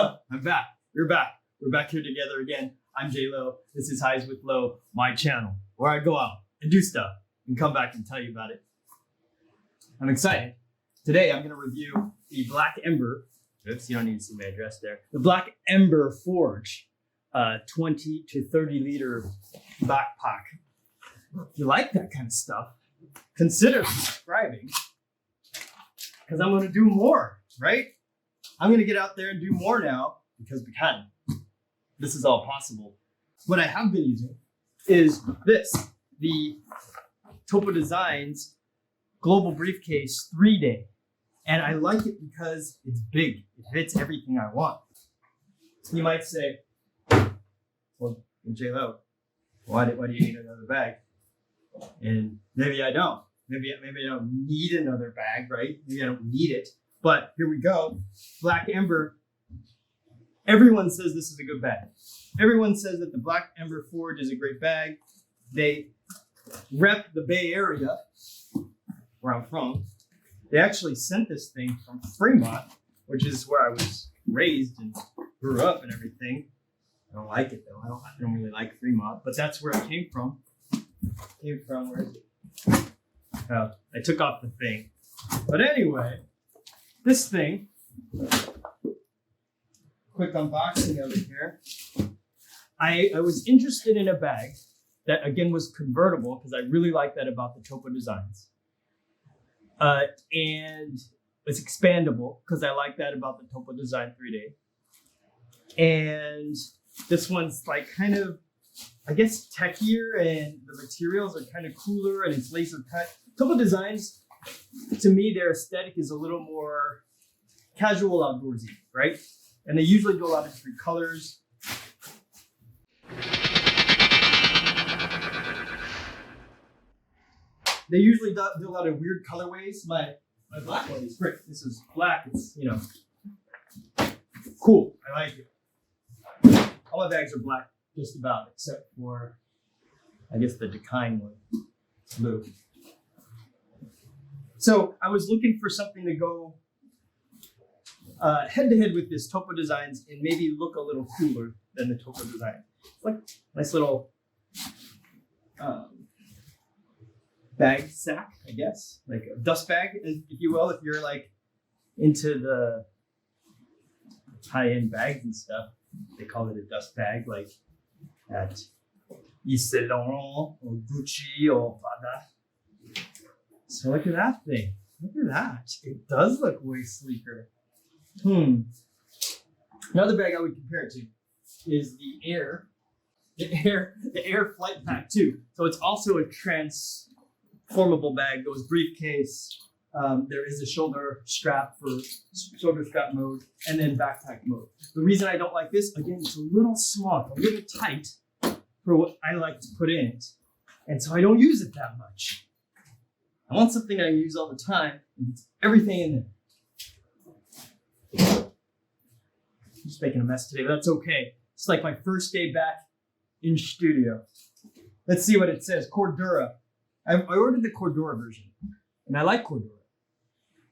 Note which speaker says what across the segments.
Speaker 1: I'm back. We're back. We're back here together again. I'm J Lo. This is Highs with Lo, my channel, where I go out and do stuff and come back and tell you about it. I'm excited. Today I'm going to review the Black Ember. Oops, you don't need to see my address there. The Black Ember Forge, 20 to 30 liter backpack. If you like that kind of stuff, consider subscribing because I'm going to do more, right? I'm going to get out there and do more now because we can. This is all possible. What I have been using is this, the Topo Designs Global Briefcase 3-day. And I like it because it's big. It fits everything I want. You might say, well, J-Lo, why do you need another bag? And maybe I don't. Maybe I don't need another bag, right? Maybe I don't need it. But here we go. Black Ember. Everyone says this is a good bag. Everyone says that the Black Ember Forge is a great bag. They rep the Bay Area, where I'm from. They actually sent this thing from Fremont, which is where I was raised and grew up and everything. I don't like it though. I don't really like Fremont, but that's where it came from. Where is it? Oh, I took off the thing. But anyway, this thing, quick unboxing of it here. I was interested in a bag that again was convertible because I really like that about the Topo Designs. And it's expandable because I like that about the Topo Design 3-day. And this one's like kind of, I guess, techier and the materials are kind of cooler and it's laser cut. Topo Designs, to me, their aesthetic is a little more casual outdoorsy, right? And they usually do a lot of different colors. They usually do a lot of weird colorways. My black one is great. This is black. It's, cool. I like it. All my bags are black, just about, except for, I guess, the decaying one. It's blue. So I was looking for something to go head to head with this Topo Designs and maybe look a little cooler than the Topo Design. It's like a nice little bag sack, I guess, like a dust bag, if you will, if you're like into the high-end bags and stuff. They call it a dust bag, like at Yves Saint Laurent or Gucci or Prada. So look at that thing. Look at that. It does look way sleeker. Another bag I would compare it to is the Air Flight Pack 2. So it's also a transformable bag. Goes briefcase. There is a shoulder strap for shoulder strap mode and then backpack mode. The reason I don't like this, again, it's a little small, a little tight for what I like to put in it. And so I don't use it that much. I want something I use all the time and gets everything in there. I'm just making a mess today, but that's okay. It's like my first day back in studio. Let's see what it says. Cordura. I ordered the Cordura version, and I like Cordura.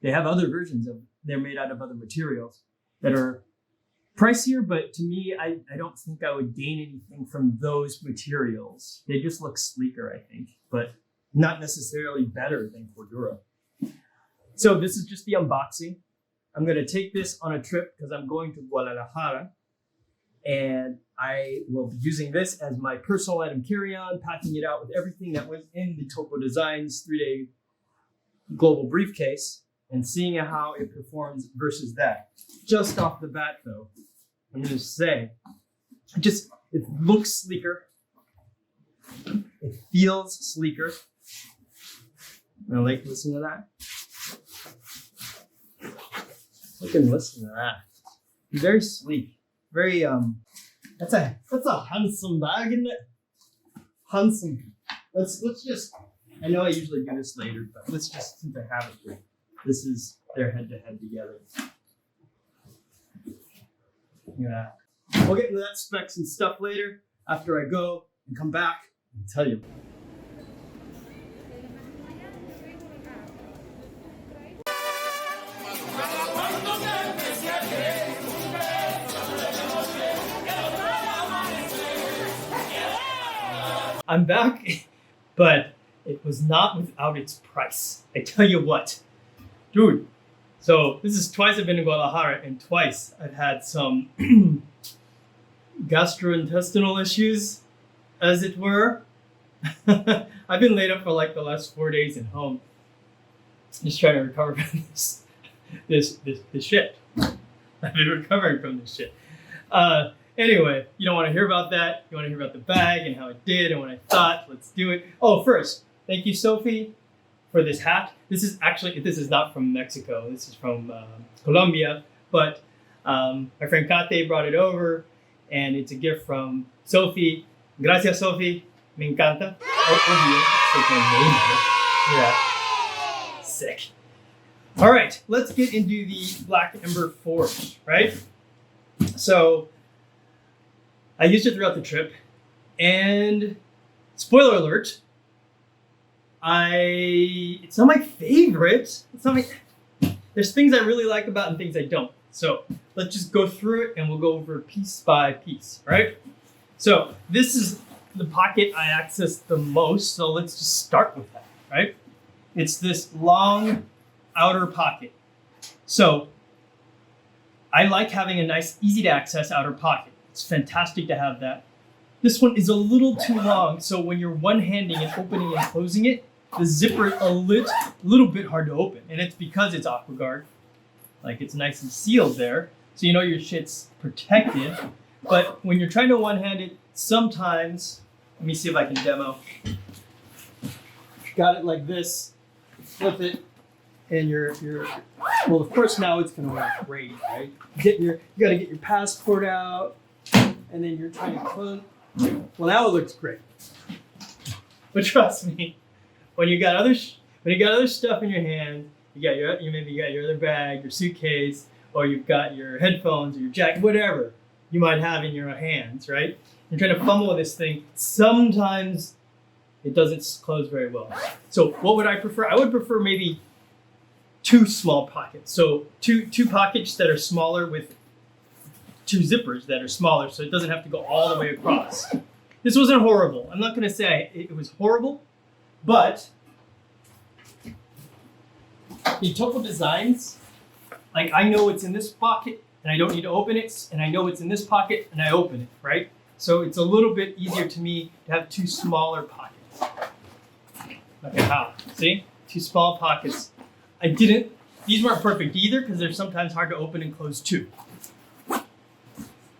Speaker 1: They have other versions of, they're made out of other materials that are pricier, but to me, I don't think I would gain anything from those materials. They just look sleeker, I think, but not necessarily better than Cordura. So this is just the unboxing. I'm going to take this on a trip because I'm going to Guadalajara, and I will be using this as my personal item carry-on, packing it out with everything that was in the Topo Designs 3-day Global Briefcase, and seeing how it performs versus that. Just off the bat, though, I'm going to say, it looks sleeker. It feels sleeker. I like listen to that. Look and listen to that. Very sleek. Very that's a handsome bag, isn't it? Handsome. Let's just, I know I usually do this later, but let's just, since I have it here, this is their head to head together. Look at that. We'll get into that specs and stuff later after I go and come back and tell you. I'm back, but it was not without its price. I tell you what, dude. So this is twice I've been to Guadalajara, and twice I've had some gastrointestinal issues, as it were. I've been laid up for like the last 4 days at home, just trying to recover from this shit. I've been recovering from this shit. Anyway, you don't want to hear about that. You want to hear about the bag and how it did and what I thought. Let's do it. Oh, first, thank you, Sophie, for this hat. This is not from Mexico. This is from Colombia, but my friend Kate brought it over, and it's a gift from Sophie. Gracias, Sophie. Me encanta. Oh, yeah. Sick. All right, let's get into the Black Ember Forge, right? So I used it throughout the trip, and spoiler alert, it's not my favorite. There's things I really like about it and things I don't. So let's just go through it, and we'll go over piece by piece, right? So this is the pocket I access the most, so let's just start with that, right? It's this long outer pocket. So I like having a nice, easy to access outer pocket. It's fantastic to have that. This one is a little too long, so when you're one-handing and opening and closing it, the zipper is a little bit hard to open, and it's because it's AquaGuard. Like, it's nice and sealed there, so you know your shit's protected. But when you're trying to one-hand it, sometimes, let me see if I can demo. Got it like this, flip it, and well, of course now it's gonna work great, right? You gotta get your passport out, and then you're trying to close. Well, now it looks great. But trust me, when you got other stuff in your hand, maybe you got your other bag, your suitcase, or you've got your headphones or your jacket, whatever you might have in your hands, right? You're trying to fumble with this thing. Sometimes it doesn't close very well. So what would I prefer? I would prefer maybe 2 small pockets. So two pockets that are smaller with 2 zippers that are smaller, so it doesn't have to go all the way across. This wasn't horrible. I'm not going to say it was horrible, but the Topo Designs, like, I know it's in this pocket and I don't need to open it, and I know it's in this pocket and I open it, right? So it's a little bit easier to me to have 2 smaller pockets. Look at how, see? 2 small pockets. These weren't perfect either, because they're sometimes hard to open and close too.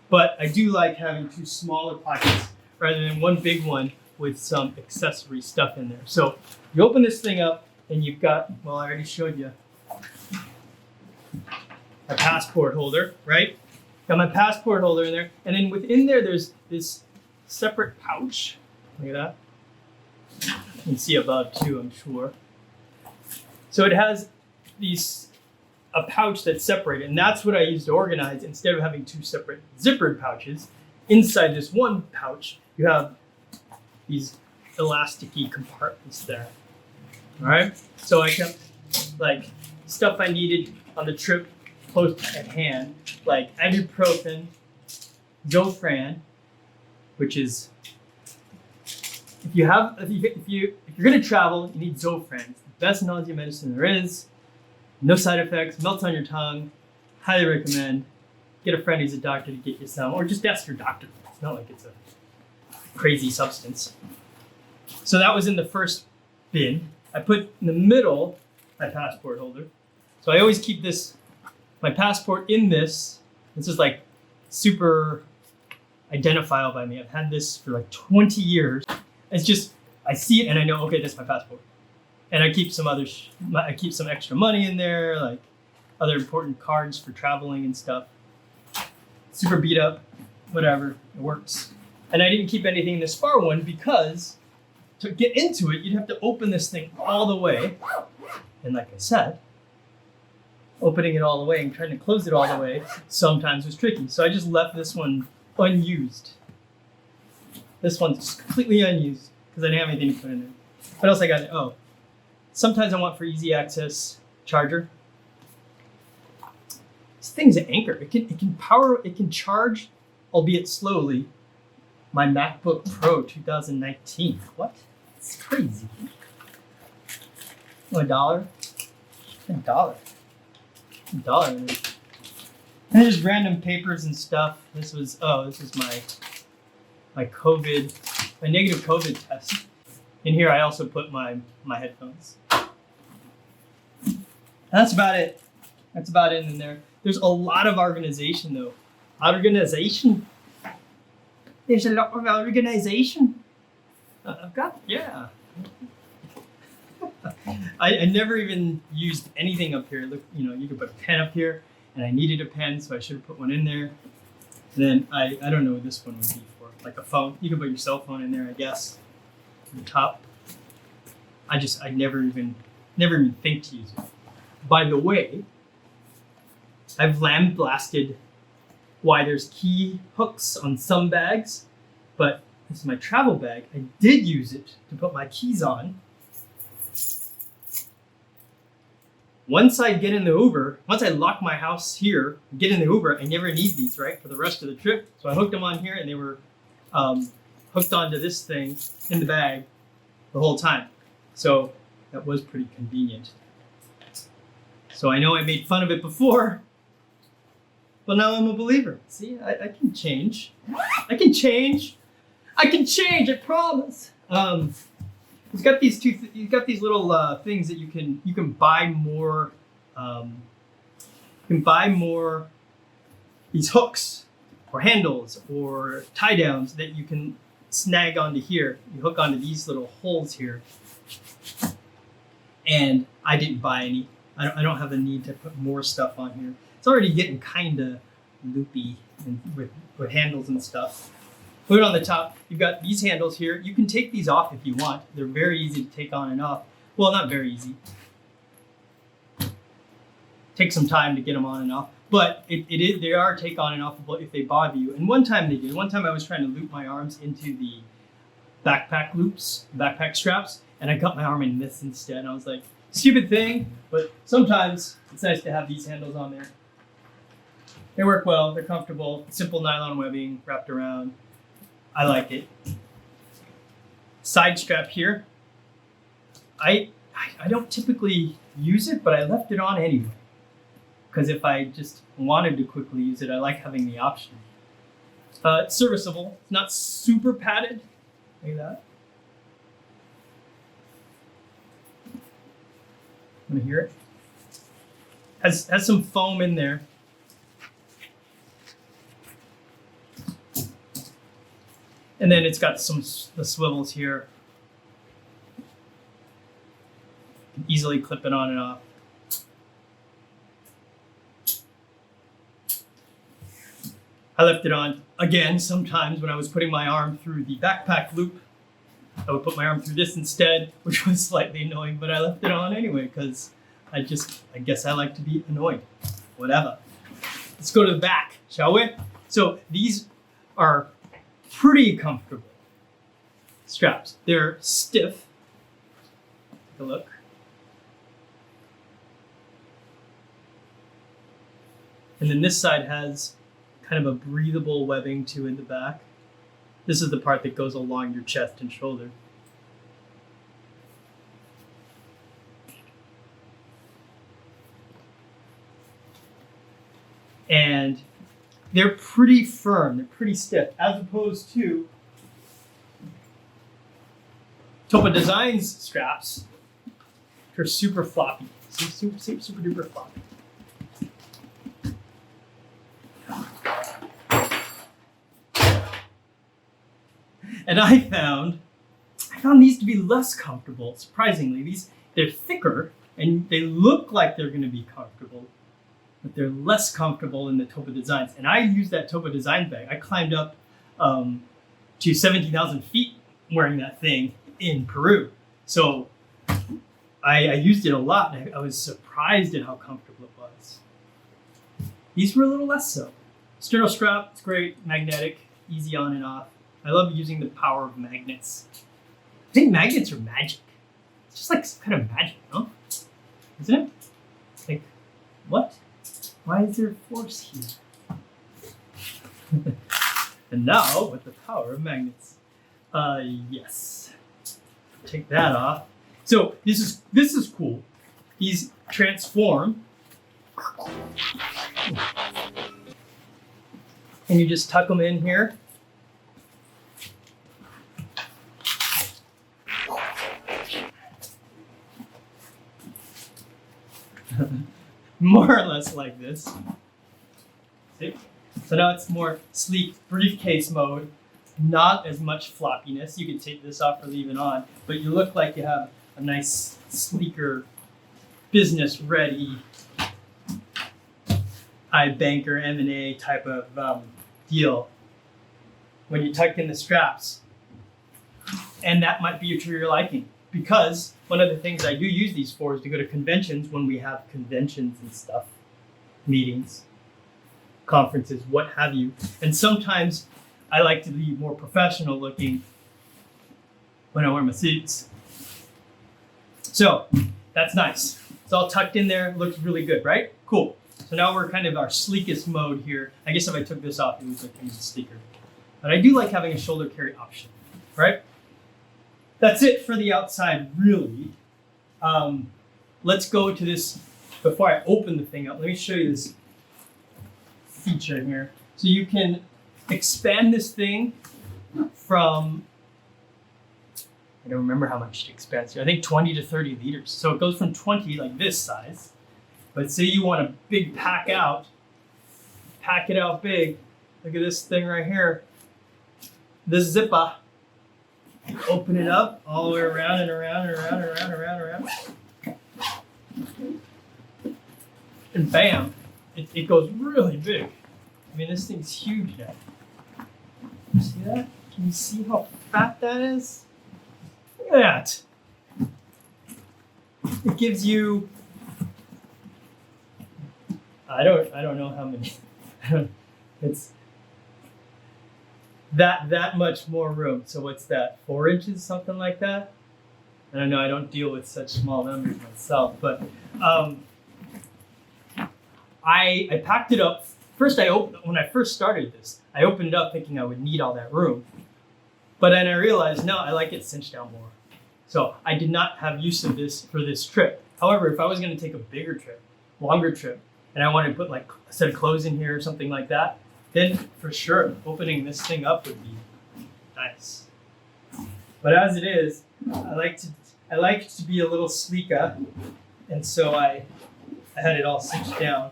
Speaker 1: But I do like having 2 smaller pockets rather than 1 big one with some accessory stuff in there. So you open this thing up and you've got, well, I already showed you, a passport holder, right? Got my passport holder in there. And then within there, there's this separate pouch. Look at that. You can see above too, I'm sure. So it has a pouch that's separated, and that's what I use to organize. Instead of having 2 separate zippered pouches, inside this one pouch, you have these elasticy compartments there. All right. So I kept like stuff I needed on the trip close at hand, like ibuprofen, Zofran, which is if you're gonna travel, you need Zofran. It's the best nausea medicine there is. No side effects, melts on your tongue. Highly recommend. Get a friend who's a doctor to get you some, or just ask your doctor. It's not like it's a crazy substance. So that was in the first bin. I put in the middle my passport holder. So I always keep my passport in this. This is like super identifiable by me. I've had this for like 20 years. It's just, I see it and I know, okay, that's my passport. And I keep some extra money in there, like other important cards for traveling and stuff. Super beat up, whatever, it works. And I didn't keep anything in this far one because to get into it, you'd have to open this thing all the way. And like I said, opening it all the way and trying to close it all the way sometimes was tricky. So I just left this one unused. This one's completely unused because I didn't have anything to put in there. What else I got? Oh, sometimes I want for easy access charger. This thing's an anchor. It can charge, albeit slowly, my MacBook Pro 2019. What? It's crazy. Oh, $1? $1. $1. And there's random papers and stuff. This was my negative COVID test. In here I also put my headphones. That's about it. That's about it in there. There's a lot of organization though. Organization. There's a lot of organization. I've got, yeah. I never even used anything up here. Look, you know, you could put a pen up here, and I needed a pen, so I should have put one in there. And then I don't know what this one would be for, like a phone. You could put your cell phone in there, I guess. On the top. I never even think to use it. By the way, I've lambasted why there's key hooks on some bags, but this is my travel bag. I did use it to put my keys on. Once I get in the Uber, once I lock my house here, get in the Uber, I never need these, right, for the rest of the trip. So I hooked them on here, and they were hooked onto this thing in the bag the whole time. So that was pretty convenient. So I know I made fun of it before, but now I'm a believer. See, I can change. I can change. I can change, I promise. He's got these little things that you can buy more. You can buy more these hooks or handles or tie downs that you can snag onto here. You hook onto these little holes here. And I didn't buy any. I don't have the need to put more stuff on here. It's already getting kind of loopy and with handles and stuff. Put it on the top. You've got these handles here. You can take these off if you want. They're very easy to take on and off. Well, not very easy. Take some time to get them on and off. But they are take on and off if they bother you. And one time they did. One time I was trying to loop my arms into the backpack loops, backpack straps, and I cut my arm in this instead. And I was like, stupid thing, but sometimes it's nice to have these handles on there. They work well. They're comfortable. Simple nylon webbing wrapped around. I like it. Side strap here. I don't typically use it, but I left it on anyway. Because if I just wanted to quickly use it, I like having the option. It's serviceable. It's not super padded. Like that. Want to hear it? Has some foam in there. And then it's got the swivels here. You can easily clip it on and off. I left it on again sometimes when I was putting my arm through the backpack loop. I would put my arm through this instead, which was slightly annoying, but I left it on anyway because I guess I like to be annoyed. Whatever. Let's go to the back, shall we? So these are pretty comfortable straps. They're stiff. Take a look. And then this side has kind of a breathable webbing too in the back. This is the part that goes along your chest and shoulder. And they're pretty firm, they're pretty stiff, as opposed to Topo Designs straps, which are super floppy, super duper floppy. And I found these to be less comfortable, surprisingly. They're thicker and they look like they're going to be comfortable, but they're less comfortable than the Topo Designs. And I used that Topo Design bag. I climbed up to 17,000 feet wearing that thing in Peru. So I used it a lot. And I was surprised at how comfortable it was. These were a little less so. Sterno strap, it's great, magnetic, easy on and off. I love using the power of magnets. I think magnets are magic. It's just like some kind of magic, no? Isn't it? Like, what? Why is there force here? And now with the power of magnets. Yes. Take that off. So this is cool. These transform. And you just tuck them in here. More or less like this. See? So now it's more sleek briefcase mode. Not as much floppiness. You can take this off or leave it on, but you look like you have a nice, sleeker, business-ready iBanker M&A type of deal when you tuck in the straps. And that might be to your liking, because one of the things I do use these for is to go to conventions when we have conventions and stuff, meetings, conferences, what have you. And sometimes I like to be more professional looking when I wear my suits. So that's nice. It's all tucked in there, looks really good, right? Cool. So now we're kind of our sleekest mode here. I guess if I took this off, it would look even sleeker. But I do like having a shoulder carry option, right? That's it for the outside, really. Let's go to this, before I open the thing up, let me show you this feature here. So you can expand this thing from, I don't remember how much it expands to, I think 20 to 30 liters. So it goes from 20, like this size, but say you want a big pack it out big. Look at this thing right here. This zipper. Open it up all the way around and around and around and around and around and around. And bam, it goes really big. I mean, this thing's huge now. You see that? Can you see how fat that is? Look at that. It gives you, I don't know how many. It's that much more room. So what's that? 4 inches, something like that? I don't know. I don't deal with such small numbers myself, but I packed it up. First, when I first started this, I opened it up thinking I would need all that room. But then I realized, no, I like it cinched down more. So I did not have use of this for this trip. However, if I was going to take a bigger trip, longer trip, and I wanted to put like a set of clothes in here or something like that, then for sure, opening this thing up would be nice. But as it is, I like to be a little sleeker, and so I had it all cinched down.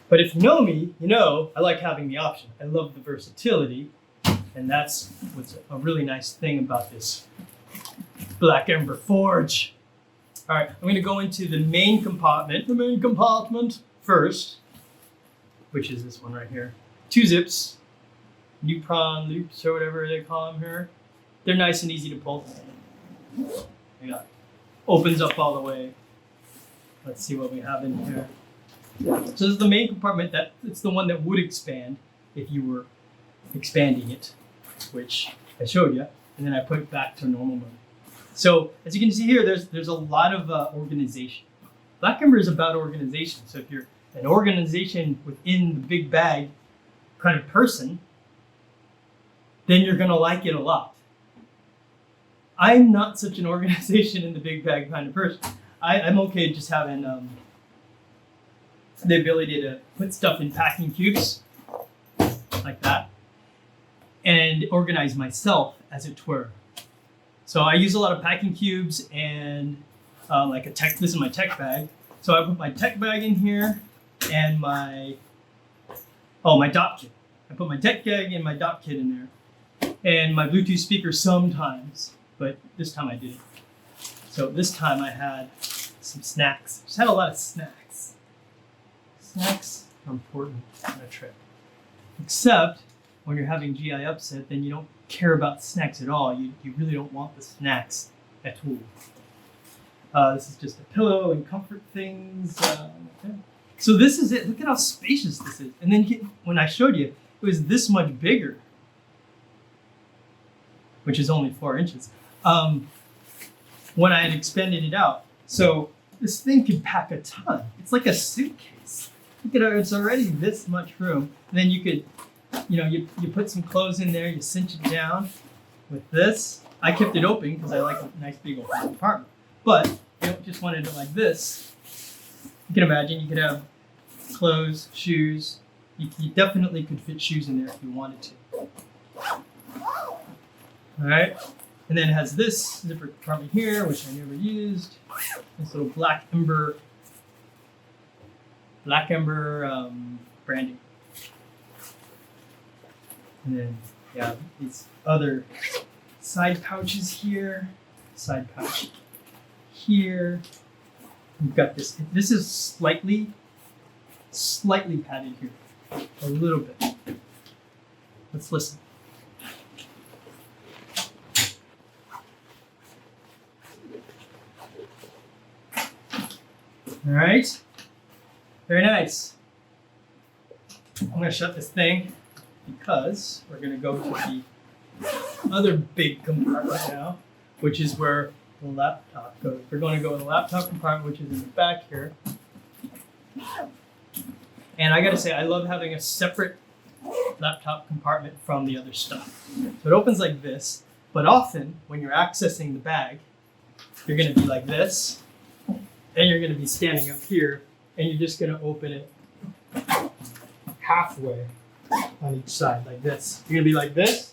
Speaker 1: But if you know me, you know I like having the option. I love the versatility, and that's what's a really nice thing about this Black Ember forge. All right, I'm going to go into the main compartment first, which is this one right here. 2 zips, neutron loops or whatever they call them here. They're nice and easy to pull. Yeah, opens up all the way. Let's see what we have in here. So this is the main compartment. It's the one that would expand if you were expanding it, which I showed you, and then I put it back to normal mode. So as you can see here, there's a lot of organization. Black Ember is about organization. So if you're an organization within the big bag kind of person, then you're gonna like it a lot. I'm not such an organization in the big bag kind of person. I'm okay just having the ability to put stuff in packing cubes like that and organize myself, as it were. So I use a lot of packing cubes and this is my tech bag. So I put my tech bag in here and my dot kit. I put my tech bag and my dot kit in there and my Bluetooth speaker sometimes, but this time I didn't. So this time I had some snacks. Just had a lot of snacks. Snacks are important on a trip. Except when you're having GI upset, then you don't care about snacks at all. You really don't want the snacks at all. This is just a pillow and comfort things. Okay. So this is it. Look at how spacious this is. And then when I showed you, it was this much bigger, which is only 4 inches, when I had expanded it out. So this thing could pack a ton. It's like a suitcase. Look at it, it's already this much room. And then you could, you put some clothes in there, you cinch it down with this. I kept it open because I like a nice big open compartment. But you don't just wanted it like this. You can imagine you could have clothes, shoes. You definitely could fit shoes in there if you wanted to. All right. And then it has this zipper compartment here, which I never used. This little Black Ember branding. And then, yeah, these other side pouches here, side pouch here. We've got this. This is slightly padded here, a little bit. Let's listen. All right, very nice. I'm gonna shut this thing because we're gonna go to the other big compartment now, which is where the laptop goes. We're going to go in the laptop compartment, which is in the back here. And I gotta say, I love having a separate laptop compartment from the other stuff. So it opens like this, but often when you're accessing the bag, you're gonna be like this, and you're gonna be standing up here, and you're just gonna open it halfway on each side, like this. You're gonna be like this.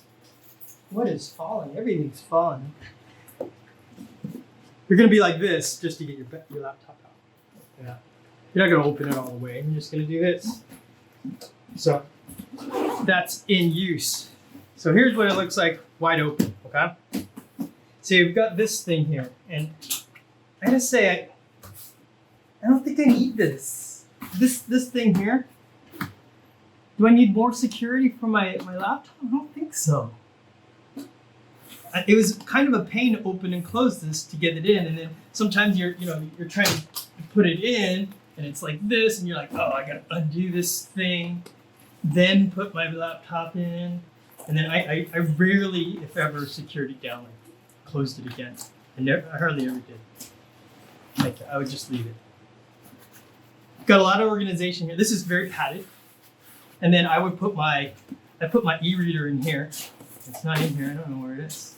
Speaker 1: What is falling? Everything's falling. You're gonna be like this just to get your laptop out. Yeah. You're not gonna open it all the way. You're just gonna do this. So that's in use. So here's what it looks like wide open. Okay. So you've got this thing here, and I gotta say, I don't think I need this. This thing here. Do I need more security for my laptop? I don't think so. It was kind of a pain to open and close this to get it in, and then sometimes you're trying to put it in, and it's like this, and you're like, oh, I gotta undo this thing, then put my laptop in, and then I rarely, if ever, secured it down, like closed it again. I hardly ever did. Like I would just leave it. Got a lot of organization here. This is very padded, and then I put my e-reader in here. It's not in here. I don't know where it is.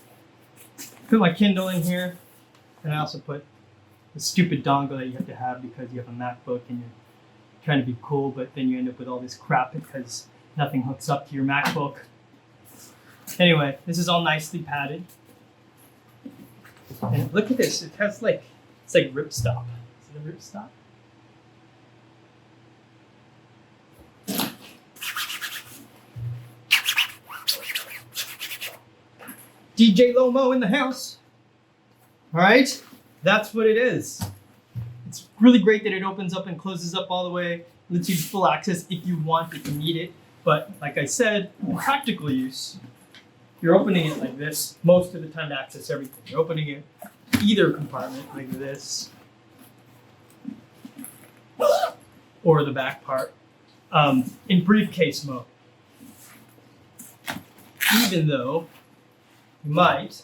Speaker 1: Put my Kindle in here, and I also put the stupid dongle that you have to have because you have a MacBook and you're trying to be cool, but then you end up with all this crap because nothing hooks up to your MacBook. Anyway, this is all nicely padded. And look at this. It has it's like ripstop. Is it a ripstop? DJ Lomo in the house. All right, that's what it is. It's really great that it opens up and closes up all the way. Lets you full access if you want, if you need it. But like I said, in practical use, you're opening it like this most of the time to access everything. You're opening it either compartment like this, or the back part in briefcase mode. Even though you might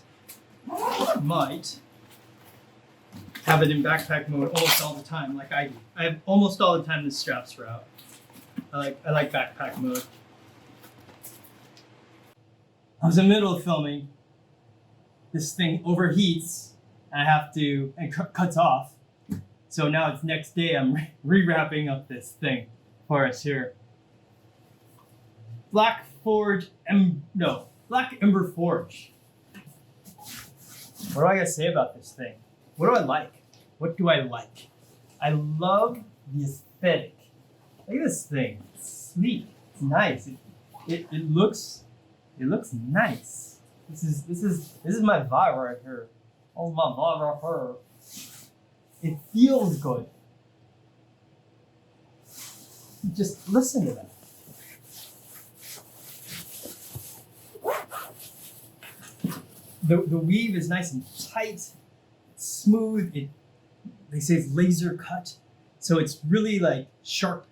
Speaker 1: have it in backpack mode almost all the time, like I do. I have almost all the time the straps are out. I like backpack mode. I was in the middle of filming. This thing overheats, and it cuts off. So now it's next day. I'm rewrapping up this thing for us here. Black Ember Forge. What do I gotta say about this thing? What do I like? What do I like? I love the aesthetic. Look at this thing. It's sleek. It's nice. It looks nice. This is my vibe right here. Oh, my vibe right here. It feels good. Just listen to that. The weave is nice and tight, it's smooth. They say it's laser cut, so it's really like sharp,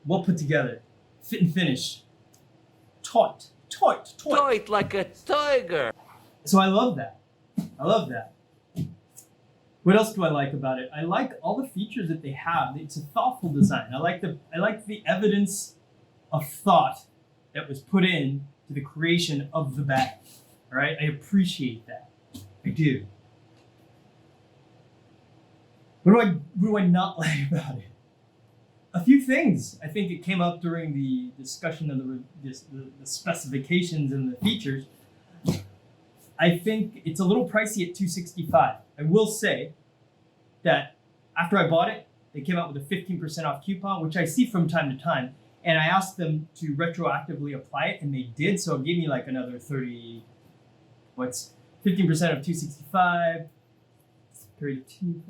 Speaker 1: well put together, fit and finish, taut like a tiger. So I love that. What else do I like about it? I like all the features that they have. It's a thoughtful design. I like the evidence of thought that was put in to the creation of the bag. All right, I appreciate that. I do. What do I not like about it? A few things. I think it came up during the discussion of the specifications and the features. I think it's a little pricey at $265. I will say that after I bought it, they came out with a 15% off coupon, which I see from time to time. And I asked them to retroactively apply it, and they did. So it gave me like another 15% of $265. 32,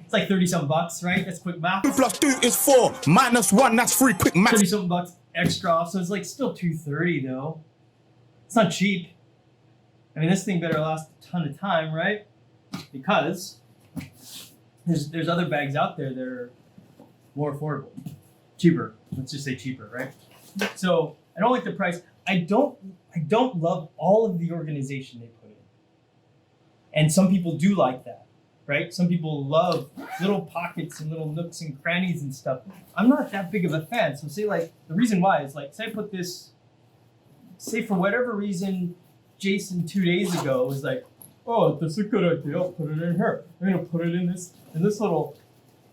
Speaker 1: it's like 30 something bucks, right? That's quick math.
Speaker 2: 2 + 2 is 4, -1, that's 3, quick math.
Speaker 1: 30 something bucks extra off, so it's like still $230 though. It's not cheap. I mean, this thing better last a ton of time, right? Because there's other bags out there that are more affordable, cheaper. Let's just say cheaper, right? So I don't like the price. I don't love all of the organization they put in, and some people do like that. Right? Some people love little pockets and little nooks and crannies and stuff. I'm not that big of a fan. So say like, the reason why is like, say I put this, say for whatever reason, Jason 2 days ago was like, oh, that's a good idea, I'll put it in here. I'm gonna put it in this little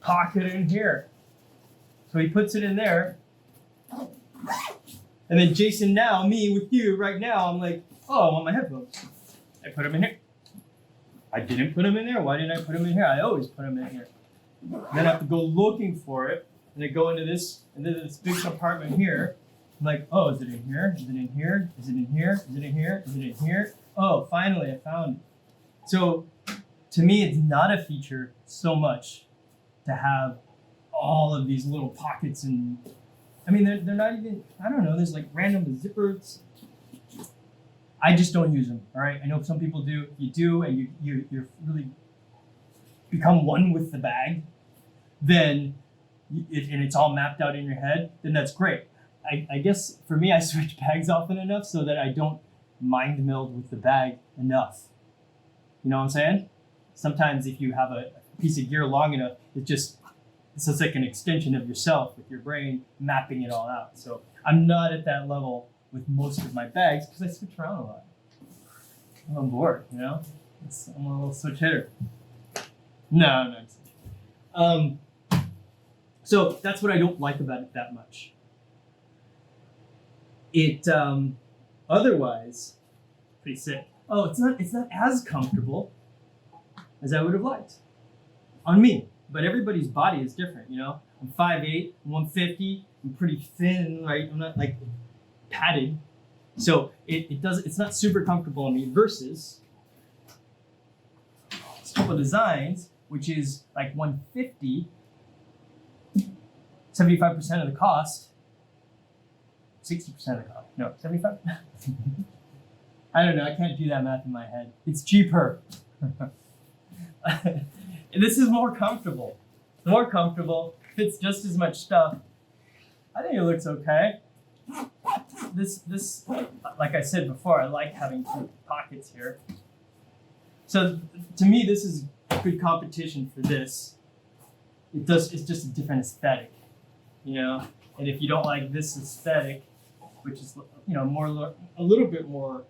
Speaker 1: pocket in here. So he puts it in there. And then Jason now, me with you right now, I'm like, oh, I want my headphones. I put them in here. I didn't put them in there. Why didn't I put them in here? I always put them in here. Then I have to go looking for it, and I go into this, and then this big compartment here. I'm like, oh, is it in here? Is it in here? Is it in here? Is it in here? Is it in here? Oh, finally, I found it. So, to me, it's not a feature so much to have all of these little pockets, and I mean, they're not even. I don't know. There's like random zippers. I just don't use them, all right? I know some people do. You do, and you're really become one with the bag, then, and it's all mapped out in your head, then that's great. I guess for me, I switch bags often enough so that I don't mind meld with the bag enough. You know what I'm saying? Sometimes if you have a piece of gear long enough, it's just like an extension of yourself with your brain mapping it all out. So I'm not at that level with most of my bags because I switch around a lot. I'm on board, you know? I'm a little switch hitter. No. So that's what I don't like about it that much. It otherwise pretty sick. Oh, it's not as comfortable as I would have liked on me. But everybody's body is different, you know? I'm 5'8", I'm 150, I'm pretty thin, right? I'm not like padded. So it's not super comfortable on me versus Topo Designs, which is like 150, 75% of the cost, 60% of the cost. No, 75? I don't know, I can't do that math in my head. It's cheaper. This is more comfortable. More comfortable, fits just as much stuff. I think it looks okay. This, like I said before, I like having 2 pockets here. So to me, this is good competition for this. It's just a different aesthetic, you know. And if you don't like this aesthetic, which is, you know, a little bit more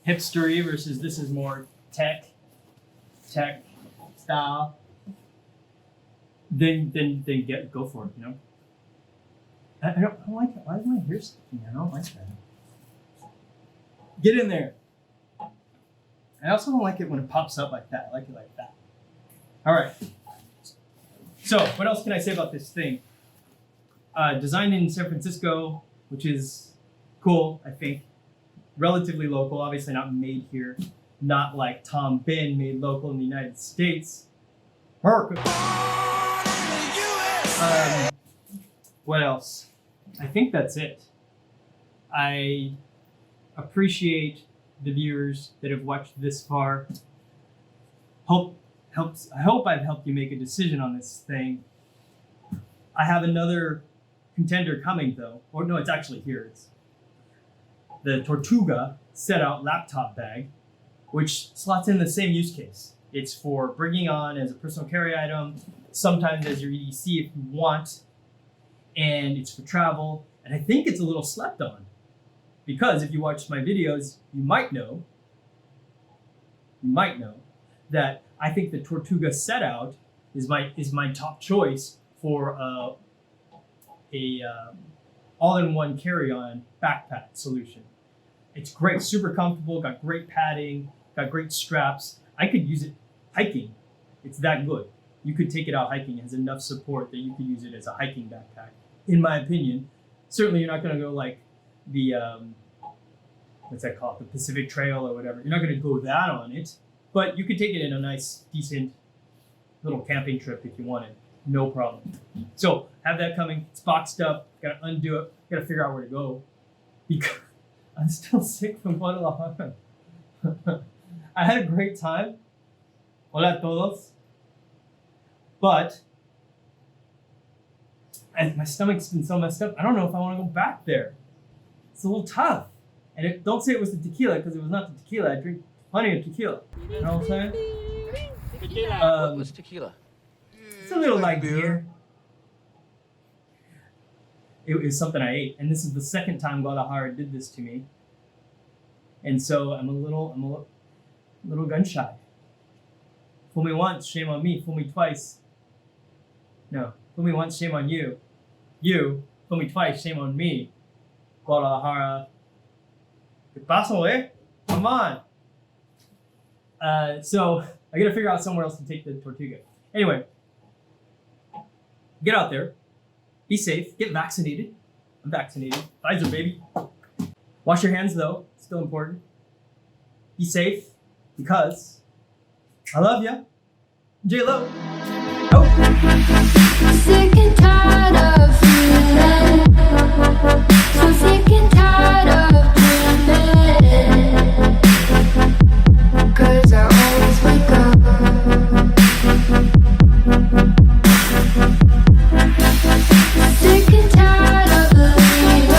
Speaker 1: hipstery versus this is more tech style, then go for it, you know. I don't like it. Why is my hair sticking? I don't like that. Get in there. I also don't like it when it pops up like that. I like it like that. All right. So what else can I say about this thing? Designed in San Francisco, which is cool, I think. Relatively local, obviously not made here. Not like Tom Ben made local in the United States. What else? I think that's it. I appreciate the viewers that have watched this far. I hope I've helped you make a decision on this thing. I have another contender coming though. Or no, it's actually here. It's the Tortuga set out laptop bag, which slots in the same use case. It's for bringing on as a personal carry item, sometimes as your EDC if you want, and it's for travel. And I think it's a little slept on because if you watch my videos, you might know that I think the Tortuga set out is my top choice for a all-in-one carry-on backpack solution. It's great, super comfortable, got great padding, got great straps. I could use it hiking. It's that good. You could take it out hiking. It has enough support that you could use it as a hiking backpack, in my opinion. Certainly you're not gonna go like the, what's that called? The Pacific Trail or whatever. You're not gonna go that on it, but you could take it in a nice, decent little camping trip if you wanted. No problem. So have that coming. It's boxed up. Gotta undo it. Gotta figure out where to go because I'm still sick from Guadalajara. I had a great time. Hola a todos. But my stomach's been so messed up. I don't know if I want to go back there. It's a little tough. And don't say it was the tequila because it was not the tequila. I drink plenty of tequila. You know what I'm saying?
Speaker 3: What was tequila?
Speaker 1: It's a little like beer. It was something I ate, and this is the second time Guadalajara did this to me, and so I'm a little gun shy. Fool me once, shame on me. Fool me twice. No, fool me once, shame on you. You, fool me twice, shame on me. Guadalajara. ¿Qué pasó, eh? Come on. So I gotta figure out somewhere else to take the Tortuga. Anyway, get out there, be safe, get vaccinated. I'm vaccinated. Pfizer, baby. Wash your hands though, still important. Be safe because I love ya. J-Lo. Oh.
Speaker 4: Sick and tired.